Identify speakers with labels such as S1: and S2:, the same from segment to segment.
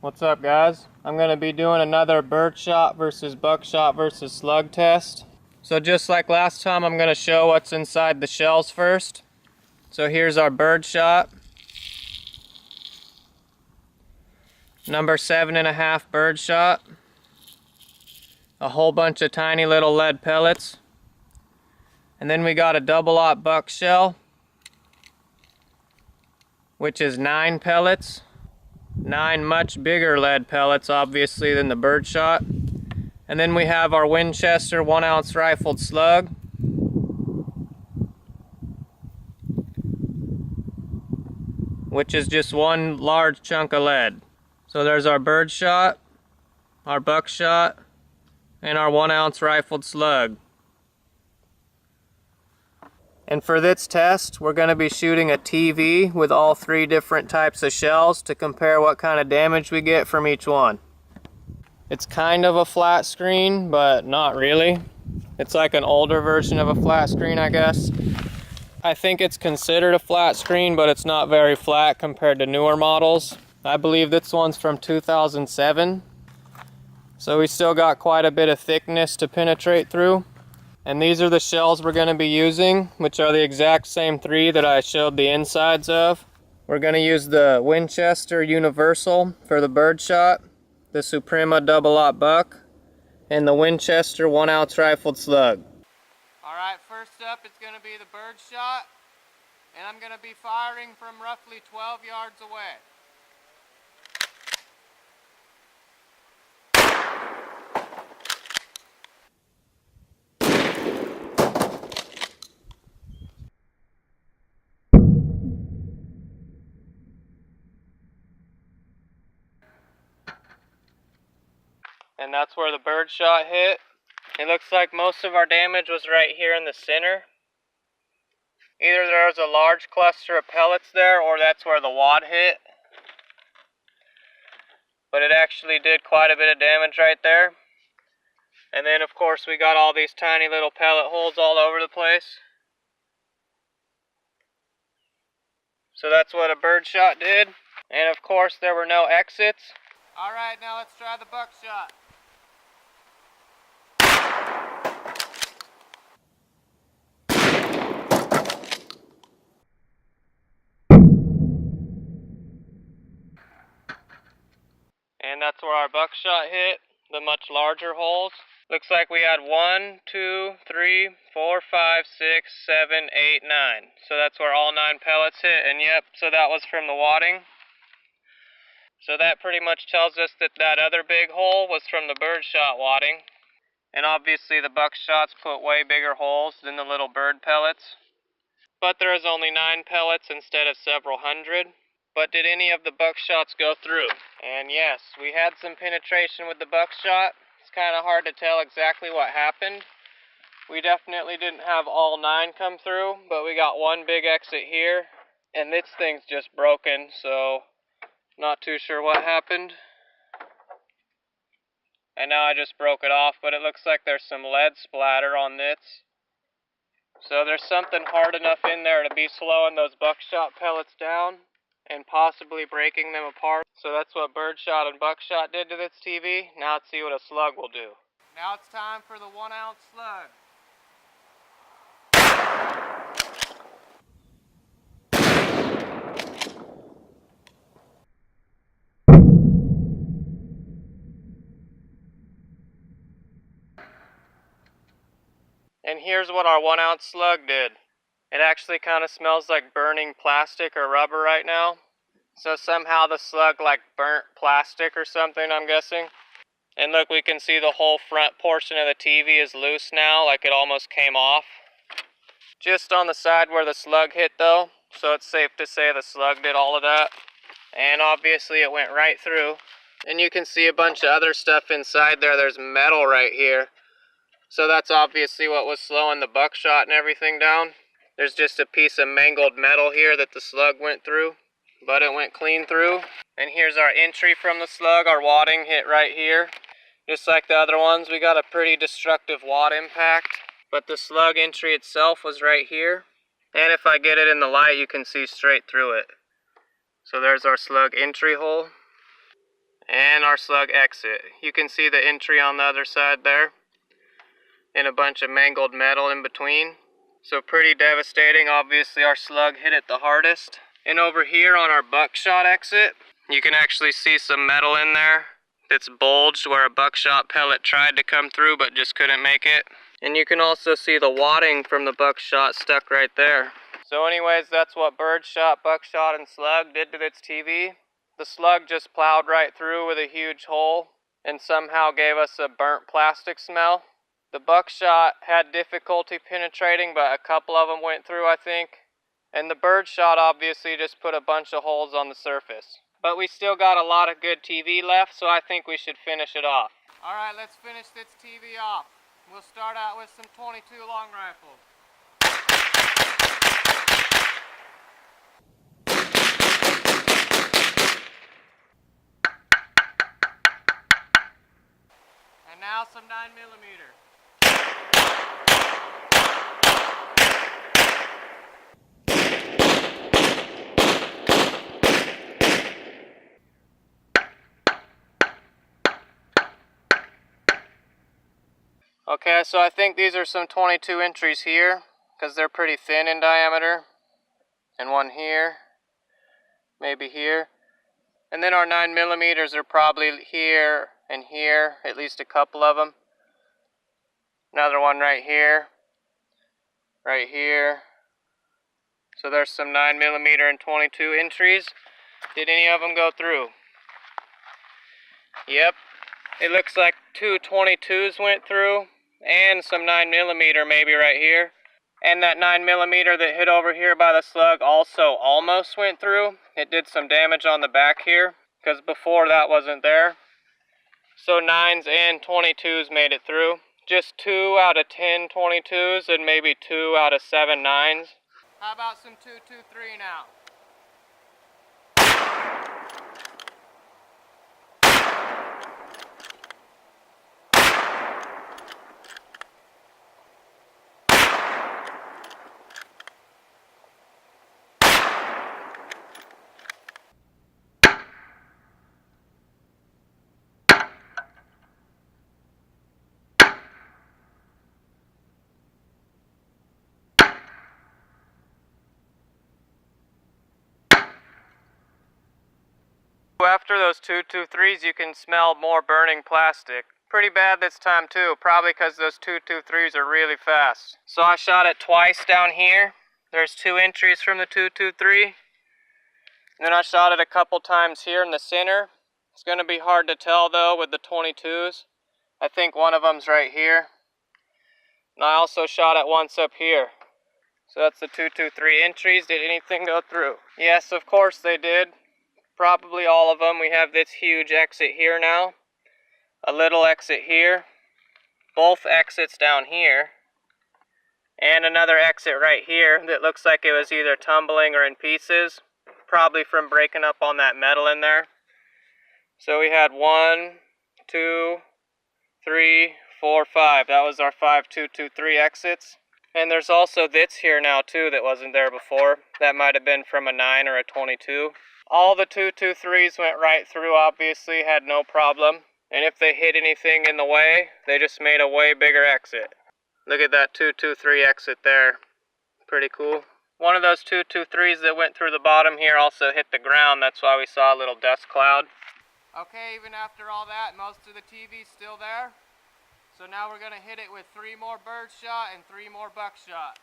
S1: What's up, guys? I'm going to be doing another birdshot versus buckshot versus slug test. So just like last time, I'm going to show what's inside the shells first. So here's our birdshot. Number 7.5 birdshot. A whole bunch of tiny little lead pellets. And then we got a double-aught buck shell, which is 9 pellets. 9 much bigger lead pellets, obviously, than the birdshot. And then we have our Winchester 1-ounce rifled slug. Which is just one large chunk of lead. So there's our birdshot, our buckshot, and our 1-ounce rifled slug. And for this test, we're going to be shooting a TV with all 3 different types of shells to compare what kind of damage we get from each one. It's kind of a flat screen, but not really. It's like an older version of a flat screen, I guess. I think it's considered a flat screen, but it's not very flat compared to newer models. I believe this one's from 2007. So we still got quite a bit of thickness to penetrate through. And these are the shells we're going to be using, which are the exact same 3 that I showed the insides of. We're going to use the Winchester Universal for the birdshot, the Suprema double-aught buck, and the Winchester 1-ounce rifled slug. Alright, first up it's going to be the birdshot, and I'm going to be firing from roughly 12 yards away. And that's where the birdshot hit. It looks like most of our damage was right here in the center. Either there was a large cluster of pellets there, or that's where the wad hit. But it actually did quite a bit of damage right there. And then of course we got all these tiny little pellet holes all over the place. So that's what a birdshot did. And of course there were no exits. Alright, now let's try the buckshot. And that's where our buckshot hit, the much larger holes. Looks like we had 1, 2, 3, 4, 5, 6, 7, 8, 9. So that's where all 9 pellets hit, and yep, so that was from the wadding. So that pretty much tells us that that other big hole was from the birdshot wadding. And obviously the buckshots put way bigger holes than the little bird pellets. But there is only 9 pellets instead of several hundred. But did any of the buckshots go through? And yes, we had some penetration with the buckshot. It's kind of hard to tell exactly what happened. We definitely didn't have all 9 come through, but we got one big exit here. And this thing's just broken, so not too sure what happened. And now I just broke it off, but it looks like there's some lead splatter on this. So there's something hard enough in there to be slowing those buckshot pellets down and possibly breaking them apart. So that's what birdshot and buckshot did to this TV. Now let's see what a slug will do. Now it's time for the 1-ounce slug. And here's what our 1-ounce slug did. It actually kind of smells like burning plastic or rubber right now. So somehow the slug like burnt plastic or something, I'm guessing. And look, we can see the whole front portion of the TV is loose now, like it almost came off. Just on the side where the slug hit though, so it's safe to say the slug did all of that. And obviously it went right through. And you can see a bunch of other stuff inside there. There's metal right here. So that's obviously what was slowing the buckshot and everything down. There's just a piece of mangled metal here that the slug went through, but it went clean through. And here's our entry from the slug. Our wadding hit right here. Just like the other ones, we got a pretty destructive wad impact, but the slug entry itself was right here. And if I get it in the light, you can see straight through it. So there's our slug entry hole. then our slug exit. You can see the entry on the other side there, and a bunch of mangled metal in between. So pretty devastating. Obviously our slug hit it the hardest. And over here on our buckshot exit, you can actually see some metal in there that's bulged where a buckshot pellet tried to come through but just couldn't make it. And you can also see the wadding from the buckshot stuck right there. So anyways, that's what birdshot, buckshot, and slug did to its TV. The slug just plowed right through with a huge hole and somehow gave us a burnt plastic smell. The buckshot had difficulty penetrating, but a couple of them went through, I think. And the birdshot obviously just put a bunch of holes on the surface. But we still got a lot of good TV left, so I think we should finish it off. Alright, let's finish this TV off. We'll start out with some 22 long rifles. And now some 9mm. Okay, so I think these are some 22 entries here, because they're pretty thin in diameter. And one here, maybe here. And then our 9mm are probably here and here, at least a couple of them. Another one right here. Right here. So there's some 9mm and 22 entries. Did any of them go through? Yep. It looks like two 22s went through, and some 9mm maybe right here. And that 9mm that hit over here by the slug also almost went through. It did some damage on the back here, because before that wasn't there. So 9s and 22s made it through. Just 2 out of 10 22s and maybe 2 out of 7 9s. How about some 223 now? After those 223s, you can smell more burning plastic. Pretty bad this time too, probably because those 223s are really fast. So I shot it twice down here. There's 2 entries from the 223. And then I shot it a couple times here in the center. It's going to be hard to tell though with the 22s. I think one of them's right here. And I also shot it once up here. So that's the 223 entries. Did anything go through? Yes, of course they did. Probably all of them. We have this huge exit here now, a little exit here, both exits down here, and another exit right here that looks like it was either tumbling or in pieces, probably from breaking up on that metal in there. So we had 1, 2, 3, 4, 5. That was our 5 223 exits. And there's also this here now too that wasn't there before. That might have been from a 9 or a 22. All the 223s went right through, obviously, had no problem. And if they hit anything in the way, they just made a way bigger exit. Look at that 223 exit there. Pretty cool. One of those 223s that went through the bottom here also hit the ground. That's why we saw a little dust cloud. Okay, even after all that, most of the TV's still there. So now we're going to hit it with 3 more birdshot and 3 more buckshot.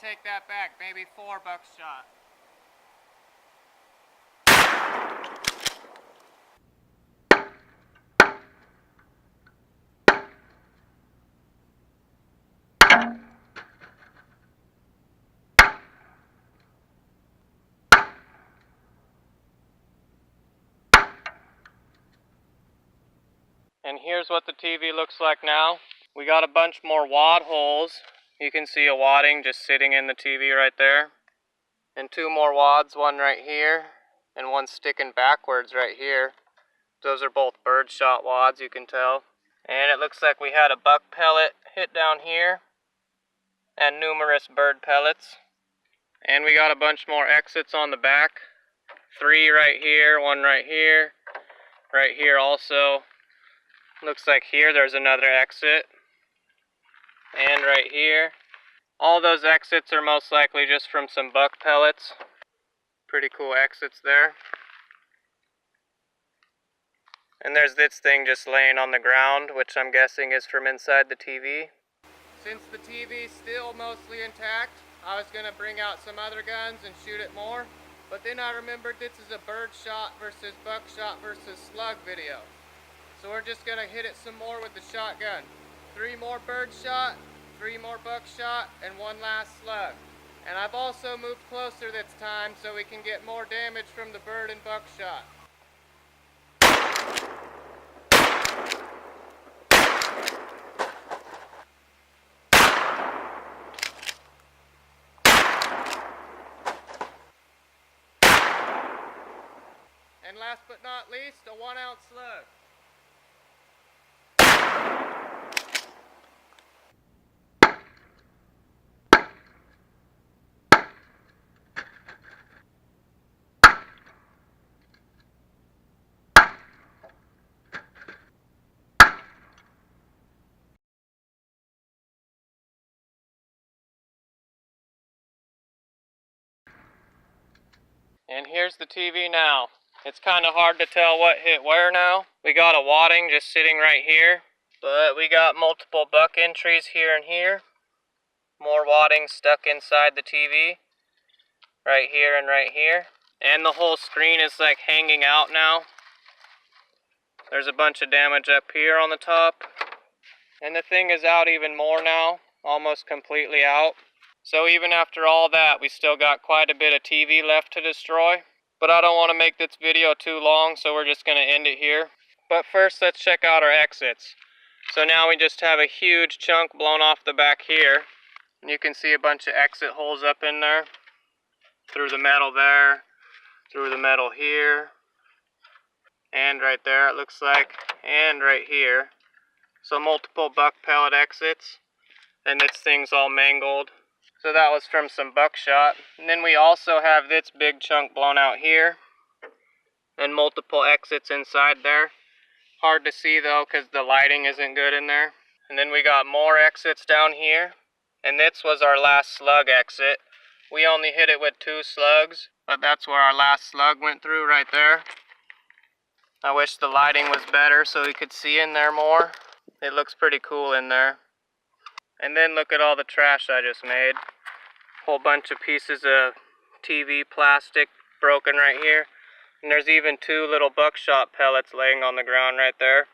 S1: Take that back, maybe 4 buckshot. And here's what the TV looks like now. We got a bunch more wad holes. You can see a wadding just sitting in the TV right there. And 2 more wads, one right here, and one sticking backwards right here. Those are both Birdshot wads, you can tell. And it looks like we had a buck pellet hit down here, and numerous bird pellets. And we got a bunch more exits on the back. 3 right here, 1 right here also. Looks like here there's another exit. And right here. All those exits are most likely just from some buck pellets. Pretty cool exits there. And there's this thing just laying on the ground, which I'm guessing is from inside the TV. Since the TV's still mostly intact, I was going to bring out some other guns and shoot it more. But then I remembered this is a Birdshot versus Buckshot versus Slug video. So we're just going to hit it some more with the shotgun. 3 more Birdshot, 3 more Buckshot, and 1 last Slug. And I've also moved closer this time so we can get more damage from the bird and Buckshot. And last but not least, a 1-ounce slug. And here's the TV now. It's kind of hard to tell what hit where now. We got a wadding just sitting right here, but we got multiple buck entries here and here. More wadding stuck inside the TV, right here and right here. And the whole screen is like hanging out now. There's a bunch of damage up here on the top. And the thing is out even more now, almost completely out. So even after all that, we still got quite a bit of TV left to destroy. But I don't want to make this video too long, so we're just going to end it here. But first, let's check out our exits. So now we just have a huge chunk blown off the back here. And you can see a bunch of exit holes up in there. Through the metal there, through the metal here, and right there it looks like, and right here. So multiple buck pellet exits, and this thing's all mangled. So that was from some Buckshot. And then we also have this big chunk blown out here. And multiple exits inside there. Hard to see though because the lighting isn't good in there. And then we got more exits down here. And this was our last slug exit. We only hit it with 2 slugs. But that's where our last slug went through right there. I wish the lighting was better so we could see in there more. It looks pretty cool in there. And then look at all the trash I just made. Whole bunch of pieces of TV plastic broken right here. And there's even 2 little Buckshot pellets laying on the ground right there.